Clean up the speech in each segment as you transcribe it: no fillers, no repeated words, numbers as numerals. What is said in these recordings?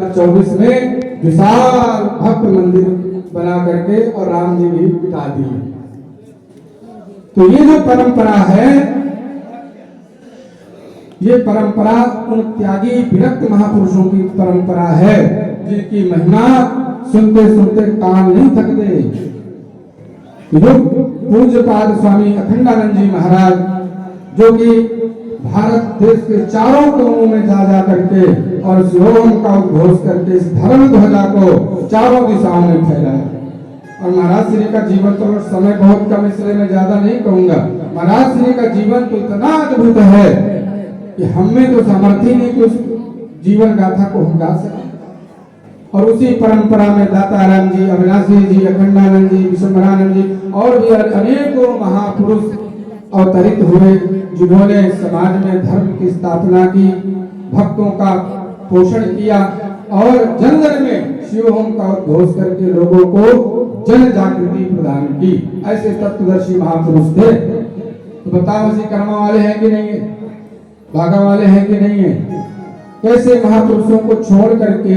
24 में विशाल भक्त मंदिर बना करके और राम जी भी बिठा दिए। तो ये जो परंपरा है, ये परंपरा उन त्यागी विरक्त महापुरुषों की परंपरा है, जिनकी महिमा सुनते सुनते कान नहीं थकते। जो पूज्यपाद स्वामी अखंडानंद जी महाराज, जो कि भारत देश के चारों कोनों में जा करके और शिवोम का उद्घोष करके इस धर्म ध्वजा को चारों दिशाओं में फैलाया। और महाराज श्री का जीवन, तो समय बहुत कम इसलिए मैं ज्यादा नहीं कहूंगा, महाराज श्री का जीवन तो इतना अद्भुत है कि हमें तो सामर्थ्य नहीं कि उस जीवन गाथा को हम गा सकें। और उसी परंपरा में दाताराम जी, अविनाशी जी, अखंडानंद जी, विश्वम्भरानंद जी और भी अनेकों महापुरुष अवतरित हुए, जिन्होंने समाज में धर्म की स्थापना की, भक्तों का पोषण किया और जन जन में शिव होम का उद्घोष करके लोगों को जन जागृति प्रदान की। ऐसे तत्वदर्शी महापुरुष थे। तो बताओ, ऐसे कर्म वाले हैं कि नहीं है, भागा वाले हैं कि नहीं है? ऐसे महापुरुषों को छोड़ करके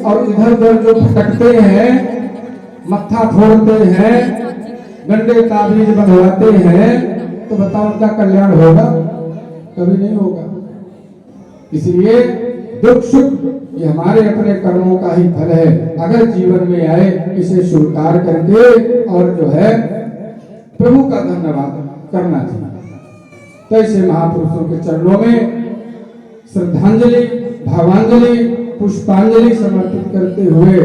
और इधर उधर जो भटकते हैं, मत्था फोड़ते हैं, गंडे ताबीज बंधवाते हैं, तो बताओ उनका कल्याण होगा? कभी नहीं होगा। इसलिए दुख सुख ये हमारे अपने कर्मों का ही फल है। अगर जीवन में आए, इसे स्वीकार करके और जो है प्रभु का धन्यवाद करना चाहिए। तो ऐसे महापुरुषों के चरणों में श्रद्धांजलि, भावांजलि, पुष्पांजलि समर्पित करते हुए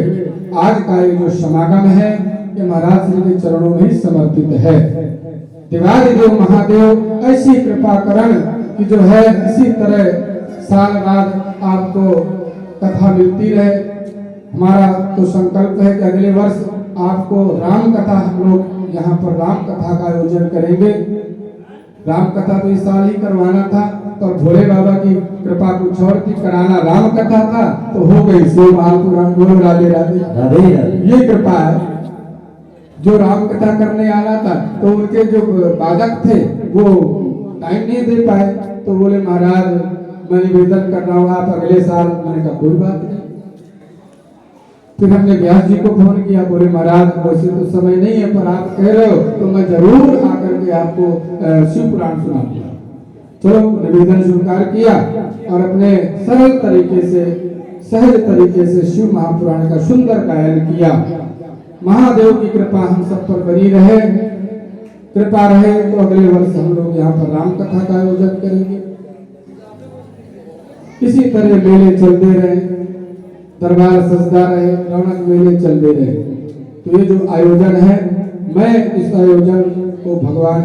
आज का ये जो समागम है, ये महाराज श्री के चरणों में ही समर्पित है। देवादिदेव महादेव ऐसी कृपा करण कि जो है इसी तरह साल बाद आपको कथा मिलती रहे। हमारा तो संकल्प है कि अगले वर्ष आपको राम कथा, हम लोग यहाँ पर राम कथा का आयोजन करेंगे। राम कथा तो इस साल ही करवाना था, तो भोले बाबा की कृपा कुछ और थी, कराना राम कथा था तो हो गई। शिव महापुराण बोलो राधे राधे राधे। ये कृपा है। जो राम कथा करने आना था तो उनके जो बाधक थे वो टाइम नहीं दे पाए, तो बोले महाराज मैं निवेदन कर रहा हूँ आप अगले साल। मैंने कहा कोई बात नहीं। फिर हमने व्यास जी को फोन किया, बोले महाराज वैसे तो समय नहीं है, पर आप कह रहे हो तो मैं जरूर आकर के आपको शिव पुराण सुनाऊंगा। चलो निवेदन स्वीकार किया और अपने सरल तरीके से, सहज तरीके से शिव महापुराण का सुंदर गायन किया। महादेव की कृपा हम सब पर बनी रहे, कृपा रहे तो अगले वर्ष हम लोग यहाँ पर राम कथा का आयोजन करेंगे। इसी तरह मेले चलते रहे, दरबार सजदा रहे, रौनक मेले चलते रहे। तो ये जो आयोजन है, मैं इस आयोजन को भगवान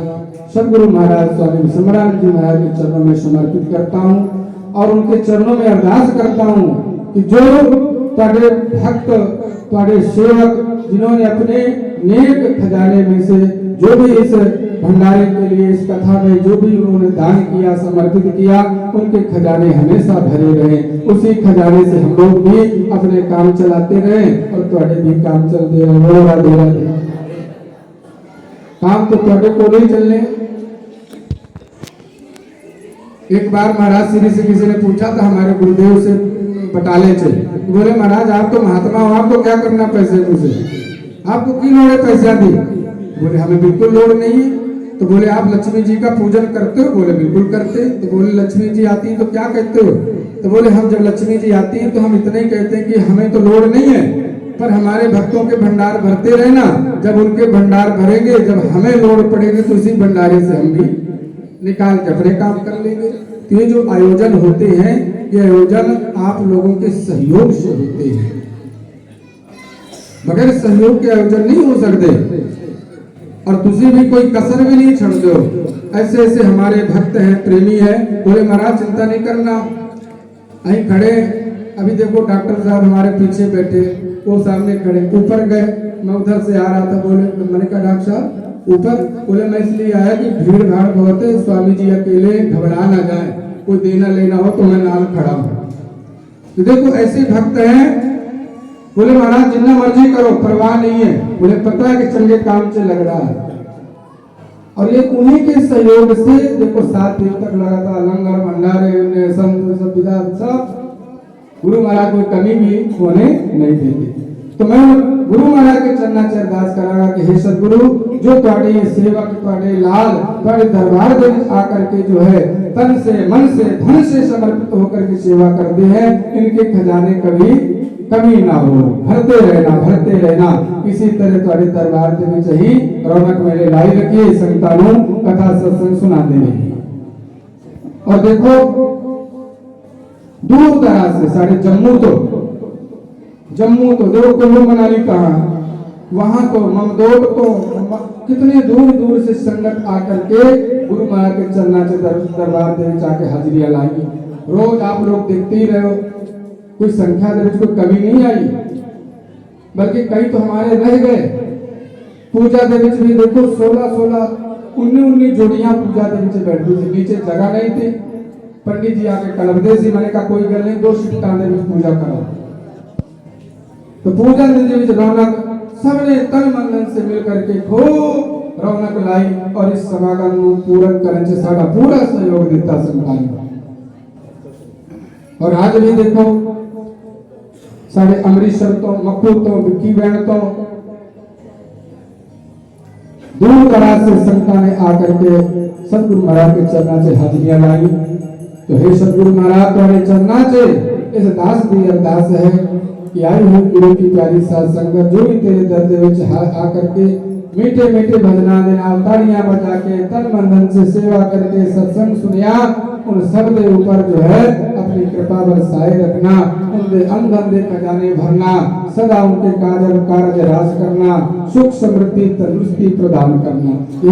सदगुरु महाराज स्वामी विश्वम्भरानंद जी महाराज के चरणों में समर्पित करता हूँ और उनके चरणों में अरदास करता हूँ कि जो ਤੁਹਾਡੇ भक्त, ਤੁਹਾਡੇ सेवक, जिन्होंने अपने नेक खजाने में से जो भी इस भंडारे के लिए, इस कथा में जो भी उन्होंने दान किया, समर्पित किया, उनके खजाने हमेशा भरे रहे। उसी खजाने से हम लोग भी अपने काम चलाते रहे और ਤੁਹਾਡੇ भी काम चलते रहे। राधे राधे। काम तो ਤੁਹਾਡੇ को नहीं चलने। एक बार महाराज श्री से किसी ने पूछा था हमारे गुरुदेव से बटाले से, बोले महाराज आप तो महात्मा हो, आपको क्या करना पैसे से, आपको की लोड़ है पैसा दी? बोले हमें बिल्कुल लोड़ नहीं है। तो बोले आप लक्ष्मी जी का पूजन करते हो? बोले बिल्कुल करते। तो बोले लक्ष्मी जी आती है तो क्या कहते हो? तो बोले हम जब लक्ष्मी जी आती है तो हम इतना ही कहते हैं कि हमें तो लोड़ नहीं है, पर हमारे भक्तों के भंडार भरते रहे ना। जब उनके भंडार भरेंगे, जब हमें लोड़ पड़ेगी तो उसी भंडारे से हम भी निकाल के अपने काम कर लेंगे। तो ये जो आयोजन होते हैं, ये आयोजन आप लोगों के सहयोग से होते हैं, बगैर सहयोग के आयोजन नहीं हो सकते। और तुझे भी कोई कसर भी नहीं छोड़ दो। ऐसे ऐसे हमारे भक्त हैं, प्रेमी हैं। बोले महाराज चिंता नहीं करना, अहीं खड़े। अभी देखो डॉक्टर साहब हमारे पीछे बैठे, वो सामने खड़े। ऊपर गए, मैं उधर से आ रहा था, बोले मैंने कहा डॉक्टर साहब ऊपर? बोले मैं इसलिए आया कि भीड़ भाड़ बहुत है, स्वामी जी अकेले घबरा ना जाए, कोई देना लेना हो तो मैं नाल खड़ा हूँ। तो देखो ऐसे भक्त हैं। बोले महाराज जितना मर्जी करो, परवाह नहीं है। बोले पता है कि चंगे काम से लग रहा है। और ये उन्हीं के सहयोग से देखो 7 दिन तक लगातार लंगर भंडारे सब विधा सब गुरु महाराज कोई कमी भी होने नहीं देते। तो मैं गुरु महाराज के चरणा च अरदास करांगा कि हे सतगुरु, जो ਤੁਹਾਡੇ सेवक ਤੁਹਾਡੇ लाल ਤੁਹਾਡੇ दरबार में आकर के जो है तन से मन से धन से समर्पित होकर के सेवा करते हैं, इनके खजाने कभी कमी ना हो, भरते रहना। इसी तरह ਤੁਹਾਡੇ दरबार के ਵਿੱਚ ही रौनक मेले लाई रखिए, संतानों कथा सत्संग सुनाते रहिए। और देखो दूर दराज से साढ़े जम्मू तो देखो कुल्लू मनाली कहाँ, वहां तो ममदोट तो कितने दूर दूर से संगत आकर के गुरु महाराज के चरणा से दरबार में जाके हाजिरियां लाई। रोज आप लोग देखते ही रहे हो, कोई संख्या दे कोई कमी नहीं आई, बल्कि कई तो हमारे रह गए। पूजा दे विच भी देखो 16-19 जोड़ियां पूजा दे विच बैठी थी, नीचे जगह नहीं थी। पंडित जी आके कलबदे सी, मैंने कहा कोई गल नहीं, 2 शिफ्टां दे विच पूजा करो। तो पूजा दे विच रौनक सबने तन मन से मिल करके खूब रौनक लाई और इस समागम को पूर्ण करने से साडा पूरा सहयोग दिता संतान। और आज भी देखो साढ़े अमृतसर तो मक्कू तो विक्की बहन तो दूर दराज से संतान ने आकर के सतगुरु महाराज के चरणा से हाजिरियां लाई। तो हे सतगुरु महाराज, तुम्हारे चरणा से इस दास की अरदास है कि आई हुई गुरु की प्यारी साध संगत जो भी तेरे दर दे विच आकर के मीठे मीठे भजना देना, ताड़ियां बजा के तन मन धन से सेवा करके सत्संग सुनिया, उन सब के ऊपर जो है अपनी कृपा बरसाए रखना, उनके अंग धंधे खजाने भरना, सदा उनके कार्य राज करना, सुख समृद्धि तंदुरुस्ती प्रदान करना।